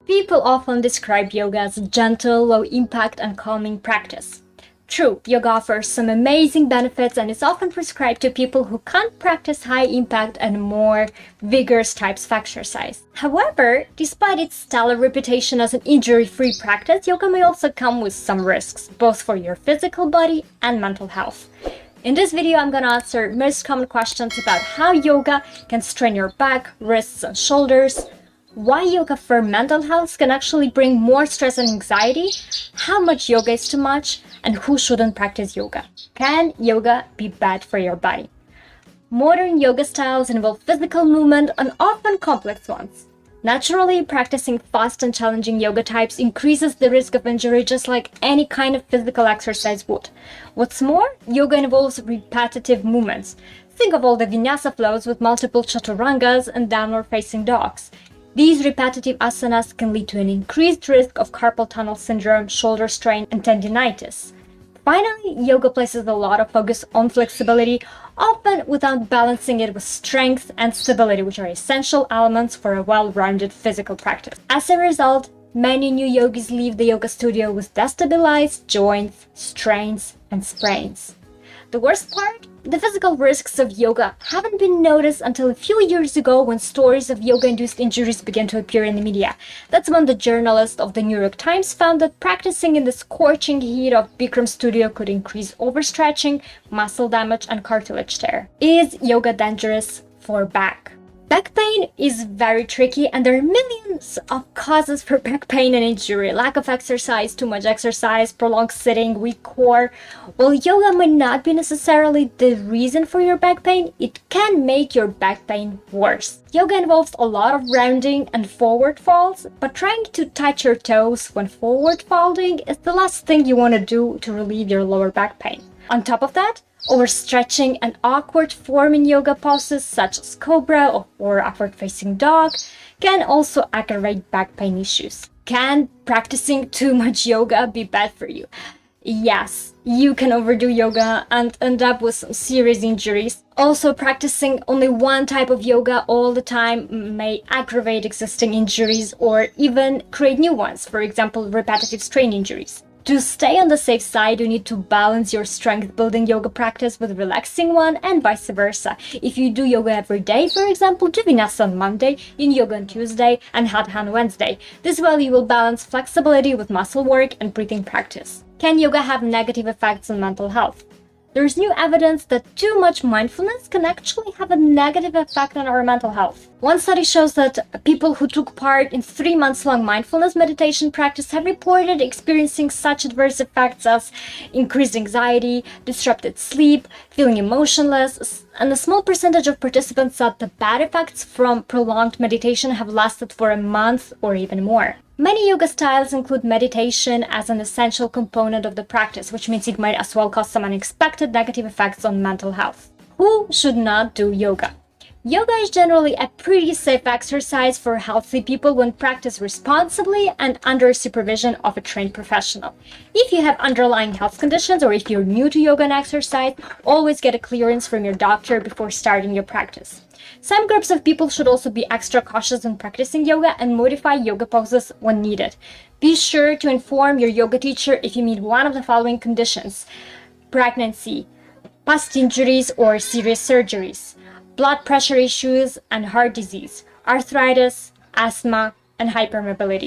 People often describe yoga as a gentle, low-impact and calming practice. True, yoga offers some amazing benefits and is often prescribed to people who can't practice high-impact and more vigorous types of exercise. However, despite its stellar reputation as an injury-free practice, yoga may also come with some risks, both for your physical body and mental health. In this video, I'm going to answer most common questions about how yoga can strain your back, wrists, and shoulders, why yoga for mental health can actually bring more stress and anxiety, how much yoga is too much, and who shouldn't practice yoga. Can yoga be bad for your body? Modern yoga styles involve physical movement and often complex ones. Naturally, practicing fast and challenging yoga types increases the risk of injury just like any kind of physical exercise would. What's more, yoga involves repetitive movements. Think of all the vinyasa flows with multiple chaturangas and downward facing dogs. These repetitive asanas can lead to an increased risk of carpal tunnel syndrome, shoulder strain, and tendinitis. Finally, yoga places a lot of focus on flexibility, often without balancing it with strength and stability, which are essential elements for a well-rounded physical practice. As a result, many new yogis leave the yoga studio with destabilized joints, strains, and sprains. The worst part? The physical risks of yoga haven't been noticed until a few years ago when stories of yoga-induced injuries began to appear in the media. That's when the journalist of the New York Times found that practicing in the scorching heat of Bikram studio could increase overstretching, muscle damage, and cartilage tear. Is yoga dangerous for back? Back pain is very tricky and there are millions of causes for back pain and injury. Lack of exercise, too much exercise, prolonged sitting, weak core. While yoga might not be necessarily the reason for your back pain, it can make your back pain worse. Yoga involves a lot of rounding and forward folds, but trying to touch your toes when forward folding is the last thing you want to do to relieve your lower back pain. On top of that, overstretching and awkward form in yoga poses such as cobra or upward facing dog can also aggravate back pain issues. Can practicing too much yoga be bad for you? Yes, you can overdo yoga and end up with some serious injuries. Also, practicing only one type of yoga all the time may aggravate existing injuries or even create new ones, for example, repetitive strain injuries. To stay on the safe side, you need to balance your strength-building yoga practice with a relaxing one and vice versa. If you do yoga every day, for example, do vinyasa on Monday, yin yoga on Tuesday, and hatha on Wednesday. This way you will balance flexibility with muscle work and breathing practice. Can yoga have negative effects on mental health? There's new evidence that too much mindfulness can actually have a negative effect on our mental health. One study shows that people who took part in 3 months-long mindfulness meditation practice have reported experiencing such adverse effects as increased anxiety, disrupted sleep, feeling emotionless, and a small percentage of participants said the bad effects from prolonged meditation have lasted for a month or even more. Many yoga styles include meditation as an essential component of the practice, which means it might as well cause some unexpected negative effects on mental health. Who should not do yoga? Yoga is generally a pretty safe exercise for healthy people when practiced responsibly and under supervision of a trained professional. If you have underlying health conditions or if you're new to yoga and exercise, always get a clearance from your doctor before starting your practice. Some groups of people should also be extra cautious when practicing yoga and modify yoga poses when needed. Be sure to inform your yoga teacher if you meet one of the following conditions: pregnancy, past injuries or serious surgeries, blood pressure issues and heart disease, arthritis, asthma, and hypermobility.